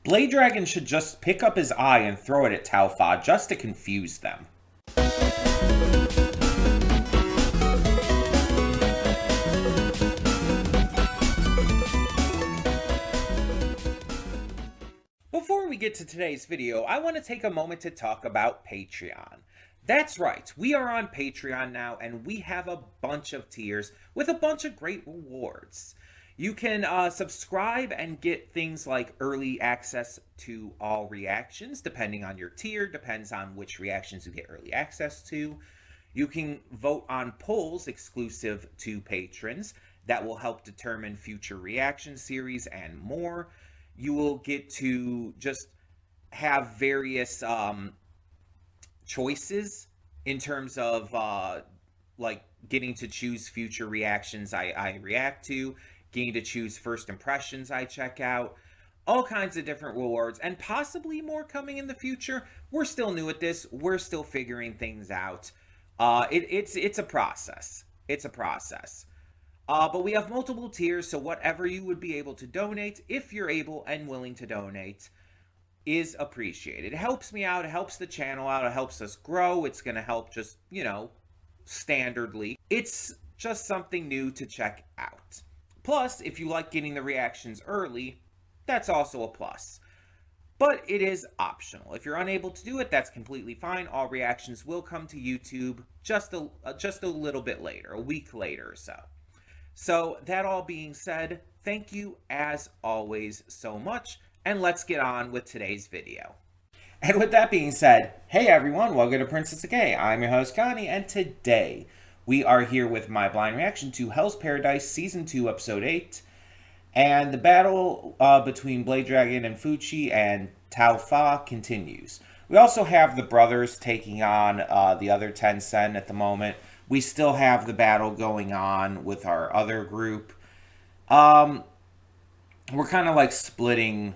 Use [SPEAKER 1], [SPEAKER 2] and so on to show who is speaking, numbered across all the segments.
[SPEAKER 1] Blade Dragon should just pick up his eye and throw it at Talfa just to confuse them. Before we get to today's video, I want to take a moment to talk about Patreon. That's right, we are on Patreon now, and we have a bunch of tiers with a bunch of great rewards. You can subscribe and get things like early access to all reactions, depending on your tier, depends on which reactions you get early access to. You can vote on polls exclusive to patrons that will help determine future reaction series and more. You will get to just have various choices in terms of like getting to choose future reactions I react to, getting to choose first impressions I check out, all kinds of different rewards, and possibly more coming in the future. We're still new at this. We're still figuring things out. It's a process. It's a process. But we have multiple tiers, so whatever you would be able to donate, if you're able and willing to donate, is appreciated. It helps me out, it helps the channel out, it helps us grow. It's going to help just, standardly. It's just something new to check out. Plus, if you like getting the reactions early, that's also a plus. But it is optional. If you're unable to do it, that's completely fine. All reactions will come to YouTube just a little bit later, a week later or so. So, that all being said, thank you as always so much, and let's get on with today's video. And with that being said, hey everyone, welcome to Princess Decay. I'm your host Connie, and today we are here with my blind reaction to Hell's Paradise Season 2, Episode 8, and the battle between Blade Dragon and Fuchi and Talfa continues. We also have the brothers taking on the other Tencent at the moment. We still have the battle going on with our other group. We're kind of like splitting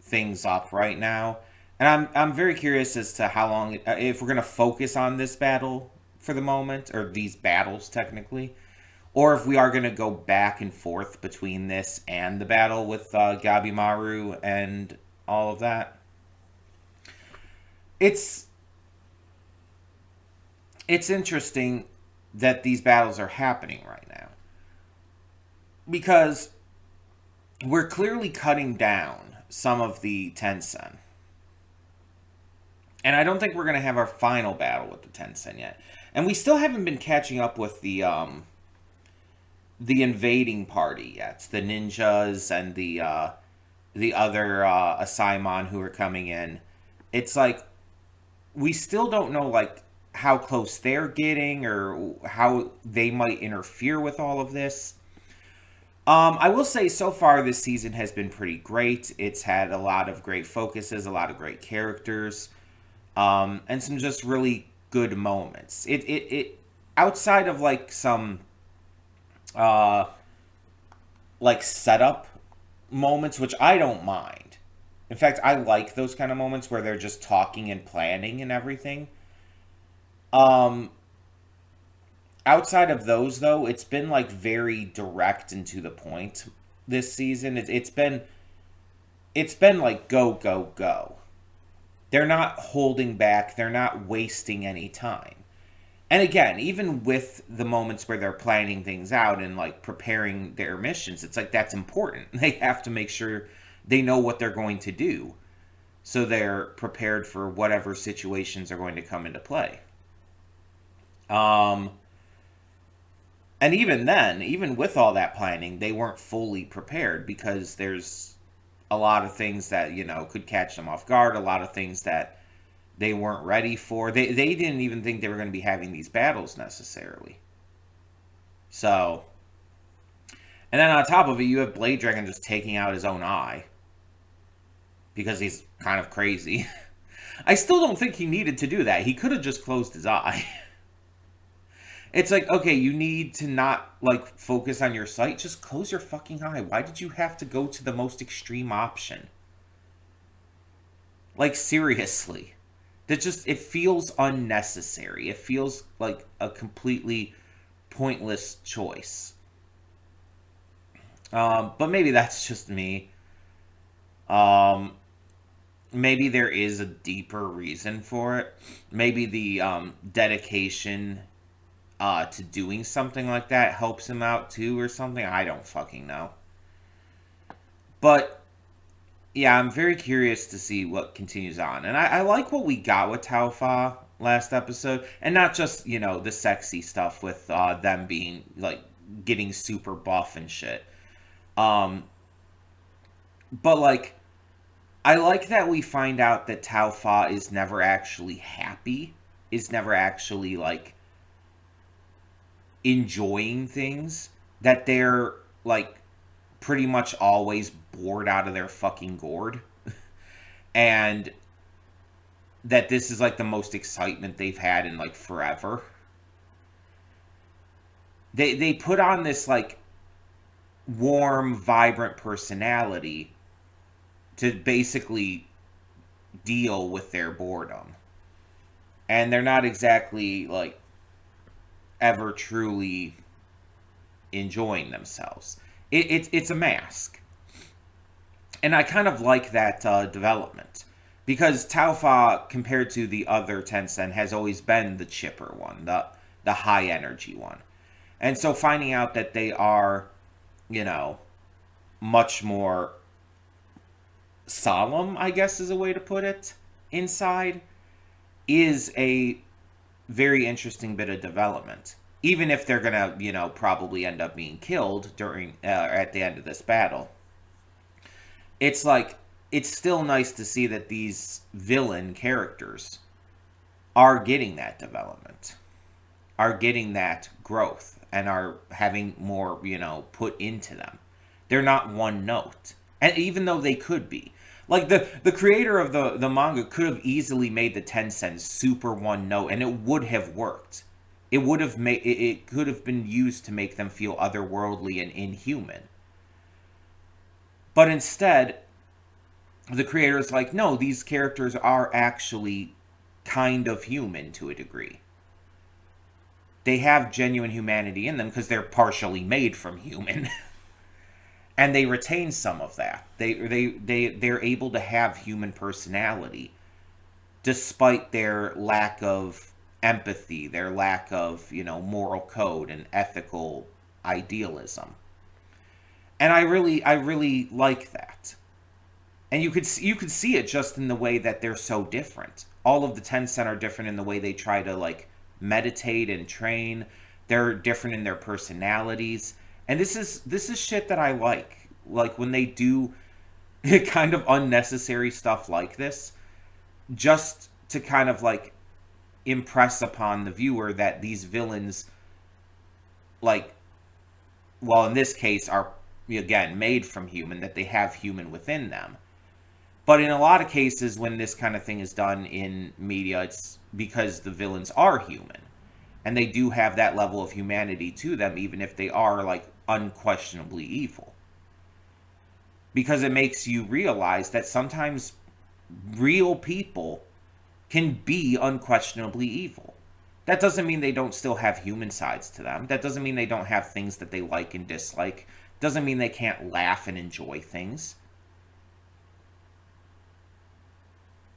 [SPEAKER 1] things up right now. And I'm very curious as to how long, if we're going to focus on this battle for the moment, or these battles technically, or if we are going to go back and forth between this and the battle with Gabimaru and all of that. It's interesting that these battles are happening right now, because we're clearly cutting down some of the Tencent. And I don't think we're going to have our final battle with the Tencent yet. And we still haven't been catching up with the invading party yet. The ninjas and the other Asaimon who are coming in. It's like, we still don't know, like, how close they're getting or how they might interfere with all of this. I will say so far this season has been pretty great. It's had a lot of great focuses, a lot of great characters, and some just really good moments. It outside of like some like setup moments, which I don't mind. In fact, I like those kind of moments where they're just talking and planning and everything. Outside of those, though, it's been like very direct and to the point this season. It's been like go, go, go. They're not holding back. They're not wasting any time. And again, even with the moments where they're planning things out and like preparing their missions, it's like that's important. They have to make sure they know what they're going to do, so they're prepared for whatever situations are going to come into play. And even then, even with all that planning, they weren't fully prepared, because there's a lot of things that, could catch them off guard, a lot of things that they weren't ready for. They didn't even think they were going to be having these battles necessarily. So, and then on top of it, you have Blade Dragon just taking out his own eye, because he's kind of crazy. I still don't think he needed to do that. He could have just closed his eye. It's like, okay, you need to not, like, focus on your sight. Just close your fucking eye. Why did you have to go to the most extreme option? Like, seriously. It feels unnecessary. It feels like a completely pointless choice. But maybe that's just me. maybe there is a deeper reason for it. Maybe the dedication to doing something like that helps him out too, or something. I don't fucking know. But yeah, I'm very curious to see what continues on. And I like what we got with Taufa last episode. And not just, the sexy stuff with them being, like, getting super buff and shit. Um, but, like, I like that we find out that Taufa is never actually happy, is never actually, like, enjoying things. That they're, like, pretty much always bored out of their fucking gourd. And that this is like the most excitement they've had in like forever. They put on this like warm, vibrant personality to basically deal with their boredom. And they're not exactly like ever truly enjoying themselves. It's a mask. And I kind of like that development. Because Taufa, compared to the other Tencent, has always been the chipper one, the high energy one. And so finding out that they are, much more solemn, I guess is a way to put it, inside, is a very interesting bit of development. Even if they're gonna, probably end up being killed during at the end of this battle. It's like, it's still nice to see that these villain characters are getting that development, are getting that growth, and are having more, put into them. They're not one note. And even though they could be. Like, the creator of the manga could have easily made the Tencent super one note, and it would have worked. It would have made it could have been used to make them feel otherworldly and inhuman. But instead, the creator is like, no, these characters are actually kind of human to a degree. They have genuine humanity in them because they're partially made from human. And they retain some of that. They're able to have human personality despite their lack of empathy, their lack of, moral code and ethical idealism. And I really like that. And you could see it just in the way that they're so different. All of the Tencent are different in the way they try to like meditate and train. They're different in their personalities. And this is shit that I like. Like when they do kind of unnecessary stuff like this, just to kind of like impress upon the viewer that these villains, like, well, in this case, are again made from human, that they have human within them. But in a lot of cases, when this kind of thing is done in media, it's because the villains are human. And they do have that level of humanity to them, even if they are, like, unquestionably evil. Because it makes you realize that sometimes real people can be unquestionably evil. That doesn't mean they don't still have human sides to them. That doesn't mean they don't have things that they like and dislike. Doesn't mean they can't laugh and enjoy things.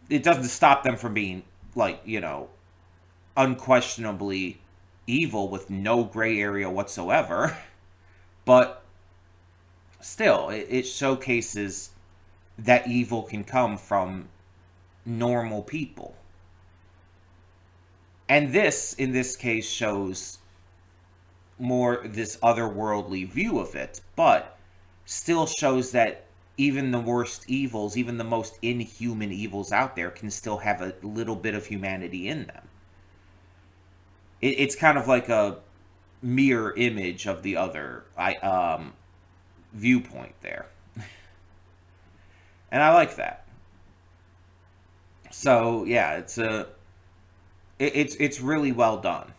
[SPEAKER 1] It doesn't stop them from being, like, unquestionably evil with no gray area whatsoever. But still, it showcases that evil can come from normal people. And this, in this case, shows more this otherworldly view of it, but still shows that even the worst evils, even the most inhuman evils out there, can still have a little bit of humanity in them. It's kind of like a mirror image of the other viewpoint there. And I like that. So yeah, it's really well done.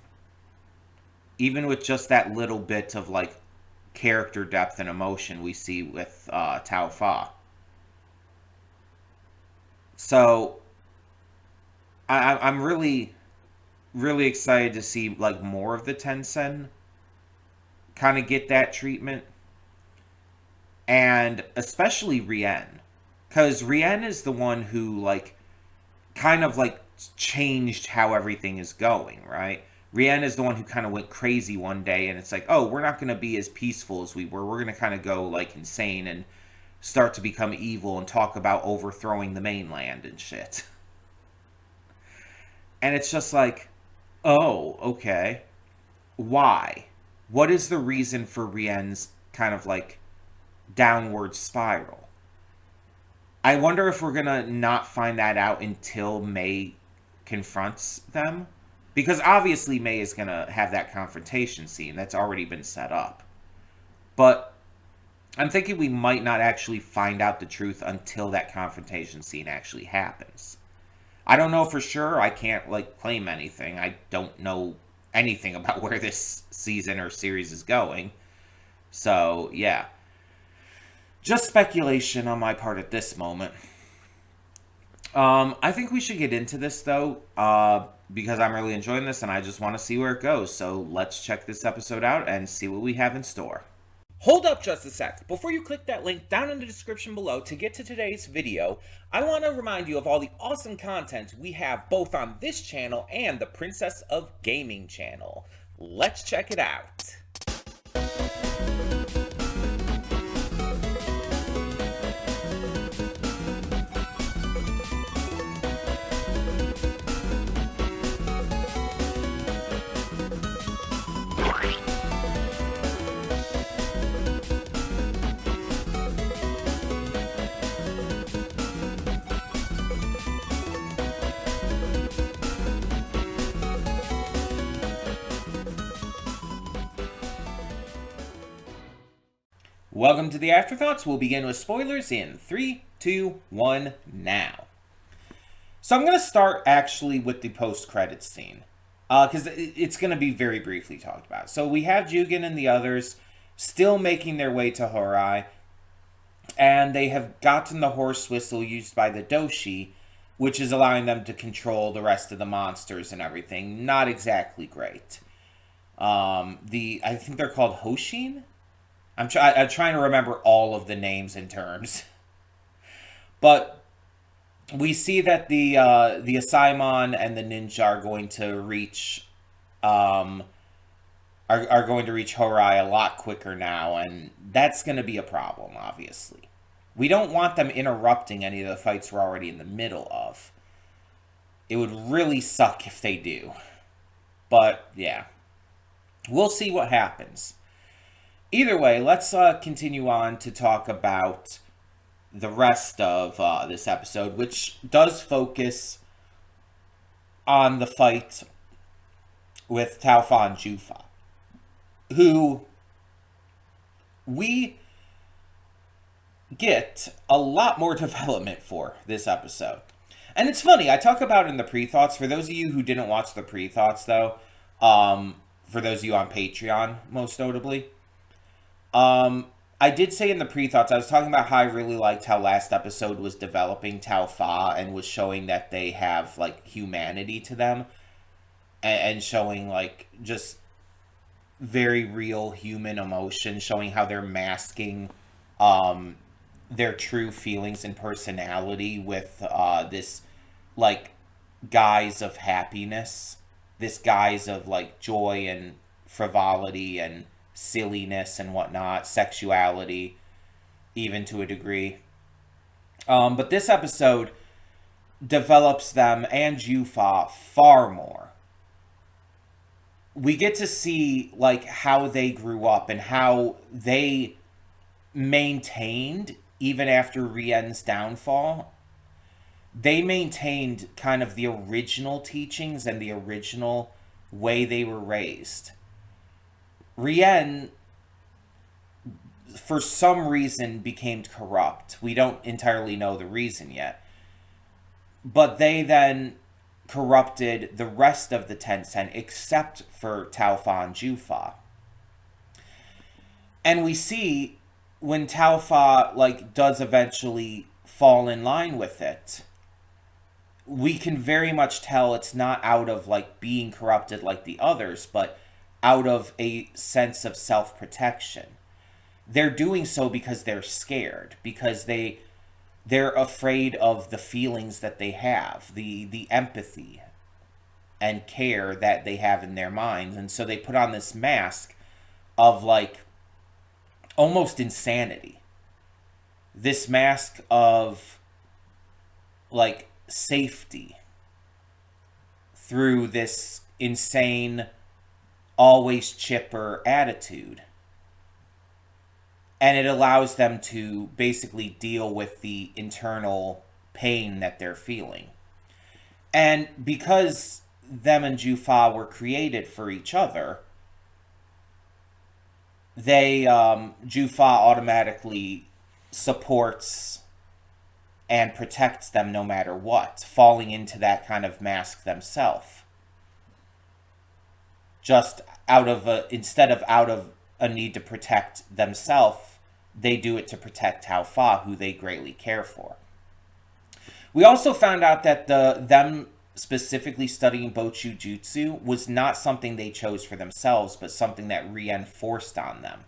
[SPEAKER 1] Even with just that little bit of like character depth and emotion we see with Tao Fa. So I'm really excited to see like more of the Tencent kind of get that treatment, and especially Rien, Because Rienne is the one who, like, kind of, like, changed how everything is going, right? Rienne is the one who kind of went crazy one day, and it's like, oh, we're not going to be as peaceful as we were. We're going to kind of go, like, insane and start to become evil and talk about overthrowing the mainland and shit. And it's just like, oh, okay. Why? What is the reason for Rienne's kind of, like, downward spiral? I wonder if we're gonna not find that out until May confronts them. Because obviously May is gonna have that confrontation scene that's already been set up. But I'm thinking we might not actually find out the truth until that confrontation scene actually happens. I don't know for sure. I can't, like, claim anything. I don't know anything about where this season or series is going. So, yeah. Just speculation on my part at this moment. I think we should get into this, though, because I'm really enjoying this and I just want to see where it goes. So let's check this episode out and see what we have in store. Hold up just a sec. Before you click that link down in the description below to get to today's video, I want to remind you of all the awesome content we have both on this channel and the Princess of Gaming channel. Let's check it out. Welcome to the Afterthoughts. We'll begin with spoilers in 3, 2, 1, now. So I'm going to start actually with the post-credits scene, because it's going to be very briefly talked about. So we have Jugen and the others still making their way to Horai, and they have gotten the horse whistle used by the Doshi, which is allowing them to control the rest of the monsters and everything. Not exactly great. I think they're called Hoshin? I'm trying to remember all of the names and terms. But we see that the Asaimon and the ninja are going to reach are going to reach Horai a lot quicker now, and that's going to be a problem, obviously. We don't want them interrupting any of the fights we're already in the middle of. It would really suck if they do. But, yeah. We'll see what happens. Either way, let's continue on to talk about the rest of this episode, which does focus on the fight with Taofa and Jufa, who we get a lot more development for this episode. And it's funny, I talk about it in the pre-thoughts. For those of you who didn't watch the pre-thoughts, though, for those of you on Patreon, most notably, I did say in the pre-thoughts, I was talking about how I really liked how last episode was developing Taofa and was showing that they have, like, humanity to them. And showing, like, just very real human emotion. Showing how they're masking, their true feelings and personality with, this, like, guise of happiness. This guise of, like, joy and frivolity and silliness and whatnot, sexuality, even to a degree. But this episode develops them and Jufa far more. We get to see, like, how they grew up and how they maintained, even after Rienne's downfall, they maintained kind of the original teachings and the original way they were raised. Rienne, for some reason, became corrupt. We don't entirely know the reason yet. But they then corrupted the rest of the Tencent except for Taofa and Jufa. And we see when Taofa, like, does eventually fall in line with it, we can very much tell it's not out of, like, being corrupted like the others, but out of a sense of self-protection. They're doing so because they're scared, because they they're afraid of the feelings that they have, the empathy and care that they have in their minds. And so they put on this mask of like almost insanity. This mask of like safety through this insane, always chipper attitude. And it allows them to basically deal with the internal pain that they're feeling. And because them and Jufa were created for each other, Jufa automatically supports and protects them no matter what, falling into that kind of mask themselves. Just instead of out of a need to protect themselves, they do it to protect Tao Fa, who they greatly care for. We also found out that them specifically studying Bochu Jutsu was not something they chose for themselves, but something that Rien forced on them.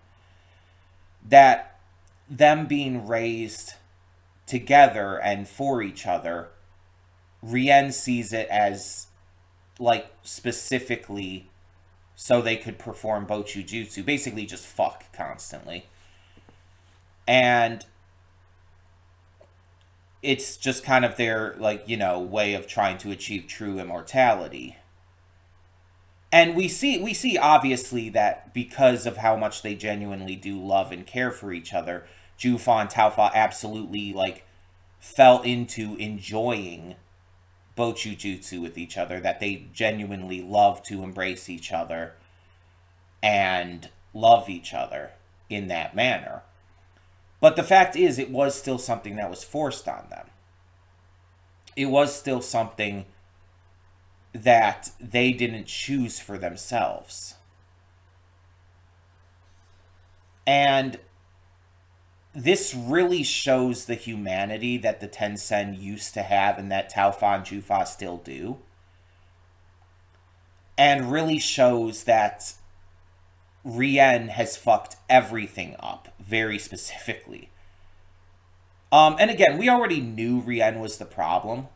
[SPEAKER 1] That them being raised together and for each other, Rien sees it as like specifically so they could perform Bochu Jutsu, basically just fuck constantly. And it's just kind of their, like, you know, way of trying to achieve true immortality. And we see obviously that because of how much they genuinely do love and care for each other, Jufa and Taofa absolutely, like, fell into enjoying Bochu Jutsu with each other, that they genuinely love to embrace each other and love each other in that manner. But the fact is, it was still something that was forced on them. It was still something that they didn't choose for themselves. And this really shows the humanity that the Tencent used to have and that Taofa and Jufa still do. And really shows that Rien has fucked everything up very specifically. And again, we already knew Rien was the problem.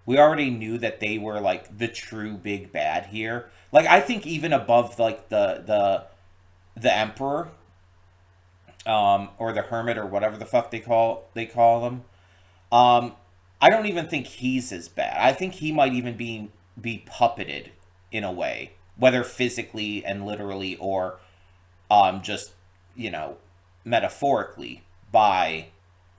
[SPEAKER 1] We already knew that they were like the true big bad here. Like, I think even above like the Emperor, or the Hermit, or whatever the fuck they call them. I don't even think he's as bad. I think he might even be puppeted in a way, whether physically and literally or just, you know, metaphorically by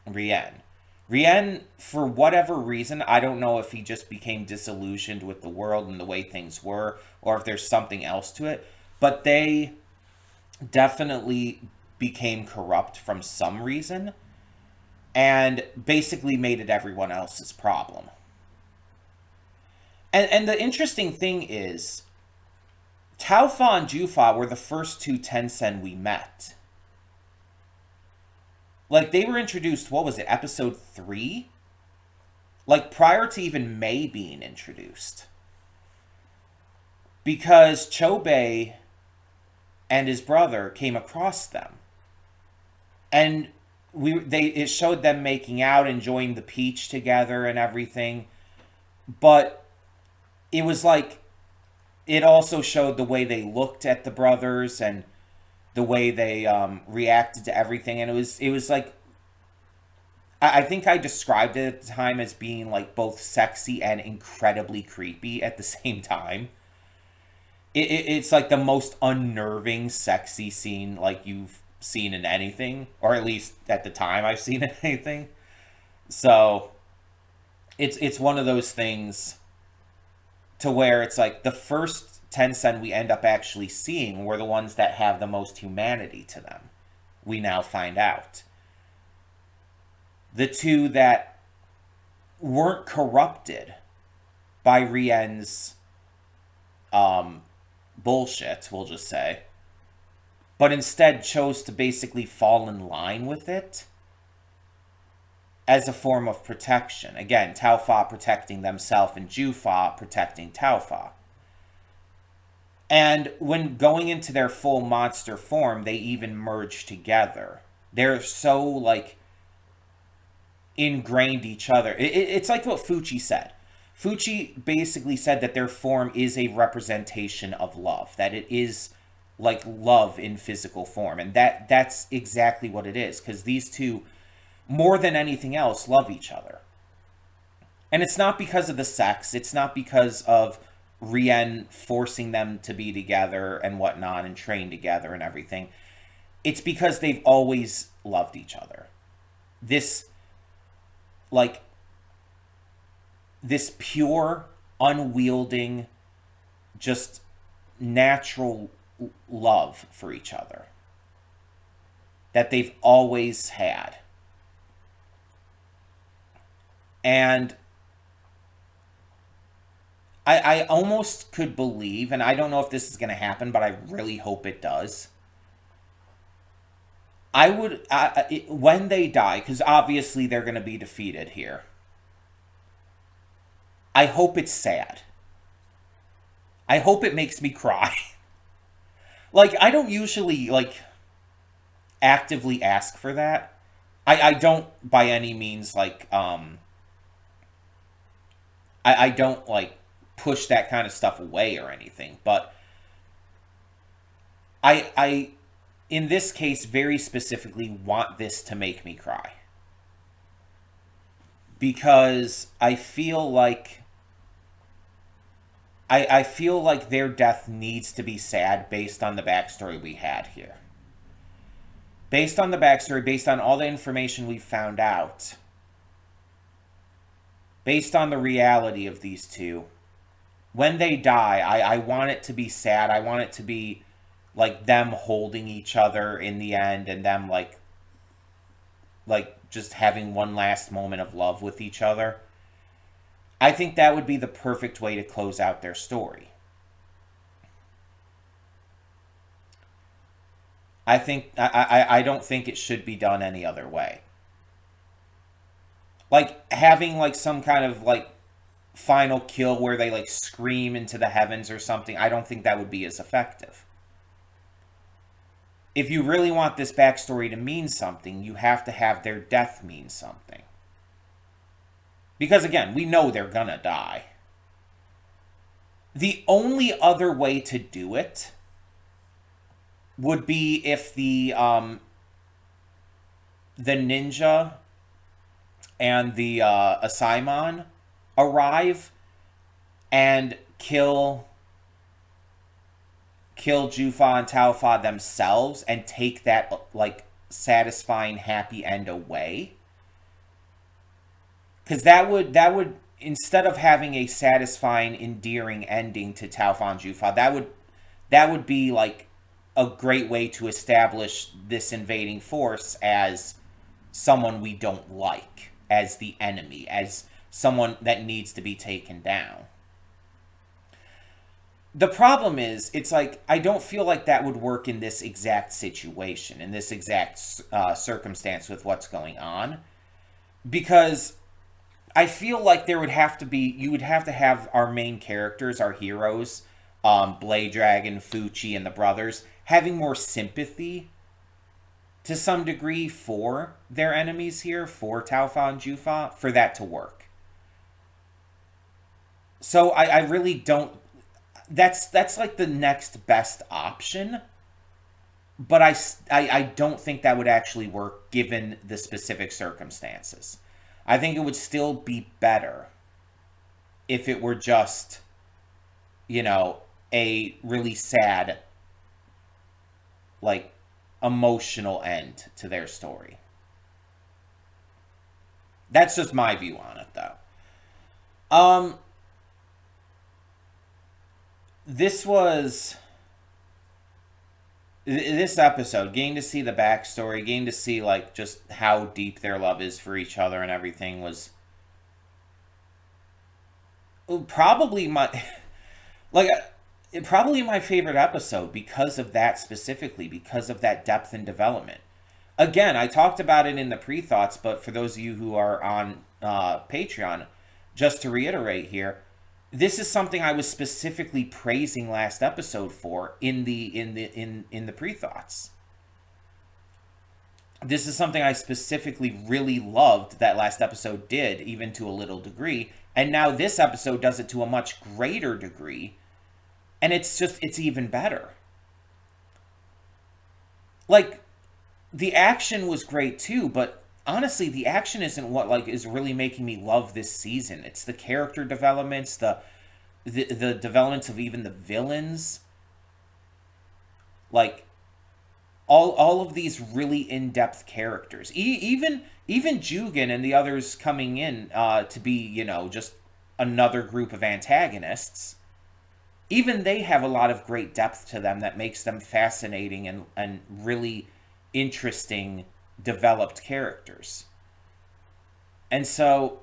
[SPEAKER 1] Rien. Rien, for whatever reason, I don't know if he just became disillusioned with the world and the way things were, or if there's something else to it, but they definitely became corrupt from some reason and basically made it everyone else's problem. And the interesting thing is, Taofa and Jufa were the first two Tencent we met. Like, they were introduced, what was it, episode 3? Like, prior to even Mei being introduced. Because Chobei and his brother came across them. And it showed them making out, enjoying the peach together and everything. But it was like, it also showed the way they looked at the brothers and the way they reacted to everything. And it was like, I think I described it at the time as being like both sexy and incredibly creepy at the same time. It's like the most unnerving, sexy scene like you've seen in anything, or at least at the time I've seen in anything. So it's one of those things to where it's like the first Tencent we end up actually seeing were the ones that have the most humanity to them. We now find out. The two that weren't corrupted by Rien's bullshit, we'll just say, but instead chose to basically fall in line with it as a form of protection. Again, Taofa protecting themselves and Jufa protecting Taofa. And when going into their full monster form, they even merge together. They're so, like, ingrained each other. It's like what Fucci said. Fucci basically said that their form is a representation of love, that it is like love in physical form, and that's exactly what it is, because these two, more than anything else, love each other. And it's not because of the sex, it's not because of Rien forcing them to be together and whatnot and train together and everything. It's because they've always loved each other. This, like, this pure, unwielding, just natural love for each other that they've always had. And I almost could believe, and I don't know if this is going to happen, but I really hope it does. When they die, because obviously they're going to be defeated here, I hope it's sad. I hope it makes me cry. Like, I don't usually, like, actively ask for that. I don't, by any means, like, I don't, like, push that kind of stuff away or anything, but I in this case very specifically want this to make me cry, because I feel like I feel like their death needs to be sad based on the backstory we had here. Based on the backstory, based on all the information we found out, based on the reality of these two, when they die, I want it to be sad. I want it to be like them holding each other in the end, and them like just having one last moment of love with each other. I think that would be the perfect way to close out their story. I don't think it should be done any other way. Like having like some kind of like final kill where they like scream into the heavens or something, I don't think that would be as effective. If you really want this backstory to mean something, you have to have their death mean something. Because again, we know they're gonna die. The only other way to do it would be if the ninja and the Asaimon arrive and kill Jufa and Taofa themselves and take that like satisfying happy end away. Because that would instead of having a satisfying, endearing ending to Taofa and Jufa, that would be like a great way to establish this invading force as someone we don't like, as the enemy, as someone that needs to be taken down. The problem is, it's like, I don't feel like that would work in this exact situation, in this exact circumstance with what's going on. Because I feel like there would have to be, you would have to have our main characters, our heroes, Blade Dragon, Fucci, and the brothers, having more sympathy to some degree for their enemies here, for Taofa and Jufa, for that to work. So I really don't, that's like the next best option, but I don't think that would actually work given the specific circumstances. I think it would still be better if it were just, you know, a really sad, like, emotional end to their story. That's just my view on it, though. This episode, getting to see the backstory, getting to see, like, just how deep their love is for each other and everything was probably probably my favorite episode because of that specifically, because of that depth and development. Again, I talked about it in the pre-thoughts, but for those of you who are on Patreon, just to reiterate here, this is something I was specifically praising last episode for in the pre-thoughts. this is something I specifically really loved that last episode did, even to a little degree. And now this episode does it to a much greater degree. And it's even better. Like, the action was great too, but honestly, the action isn't what like is really making me love this season. It's the character developments, the developments of even the villains. Like, all of these really in-depth characters, even Jugan and the others coming in to be, just another group of antagonists. Even they have a lot of great depth to them that makes them fascinating and really interesting developed characters. And so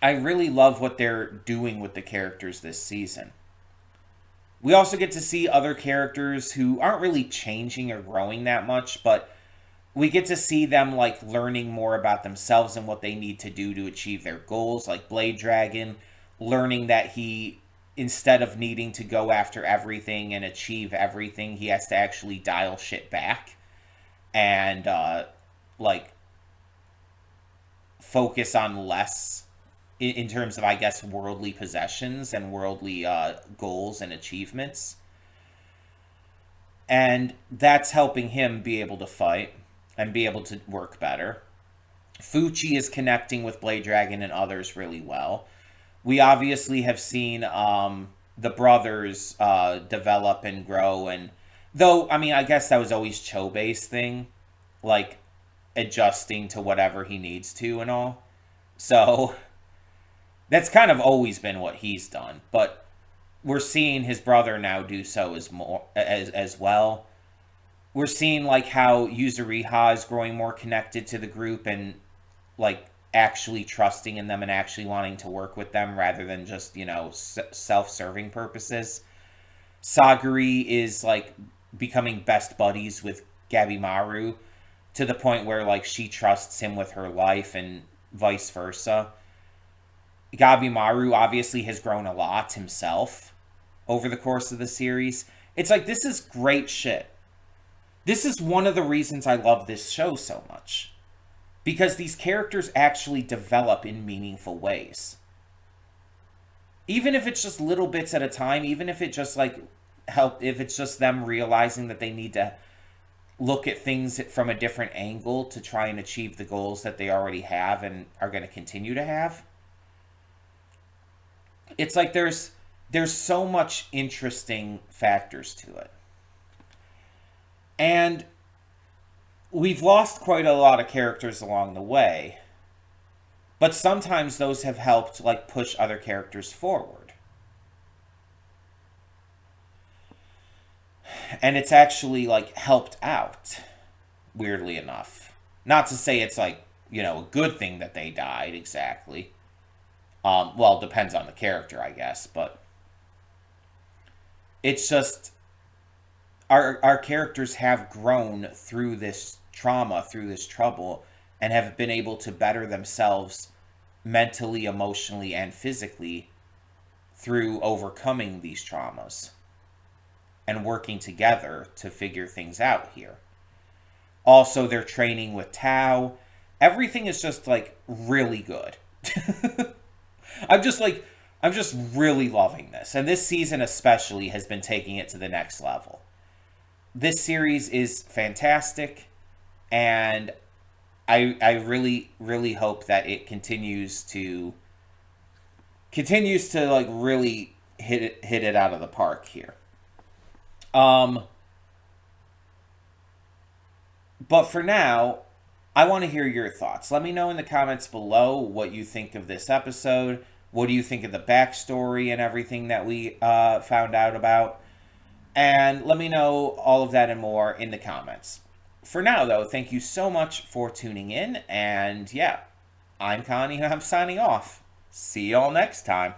[SPEAKER 1] I really love what they're doing with the characters this season. We also get to see other characters who aren't really changing or growing that much, but we get to see them like learning more about themselves and what they need to do to achieve their goals, like Blade Dragon learning that he, instead of needing to go after everything and achieve everything, he has to actually dial shit back and like focus on less in terms of, I guess, worldly possessions and worldly goals and achievements. And that's helping him be able to fight and be able to work better. Fuchi is connecting with Blade Dragon and others really well. We obviously have seen the brothers develop and grow, and though, I mean, I guess that was always Chobei's thing, like adjusting to whatever he needs to and all. So that's kind of always been what he's done, but we're seeing his brother now do so as well. We're seeing like how Yuzuriha is growing more connected to the group and like actually trusting in them and actually wanting to work with them rather than just, self-serving purposes. Saguri is like becoming best buddies with Gabimaru to the point where like she trusts him with her life and vice versa. Gabimaru obviously has grown a lot himself over the course of the series. It's like, this is great shit. This is one of the reasons I love this show so much. Because these characters actually develop in meaningful ways. Even if it's just little bits at a time, even if it just like if it's just them realizing that they need to look at things from a different angle to try and achieve the goals that they already have and are going to continue to have. It's like there's so much interesting factors to it. And we've lost quite a lot of characters along the way, but sometimes those have helped like push other characters forward. And it's actually like helped out, weirdly enough. Not to say it's like, a good thing that they died exactly. Well, it depends on the character, I guess, but it's just our characters have grown through this trauma, through this trouble, and have been able to better themselves mentally, emotionally, and physically through overcoming these traumas and working together to figure things out here. Also, they're training with Tao. Everything is just like really good. I'm just really loving this. And this season especially has been taking it to the next level. This series is fantastic, and I really, really hope that it continues to like really hit it out of the park here. But for now, I want to hear your thoughts. Let me know in the comments below what you think of this episode. What do you think of the backstory and everything that we found out about? And let me know all of that and more in the comments. For now, though, thank you so much for tuning in. And yeah, I'm Connie and I'm signing off. See y'all next time.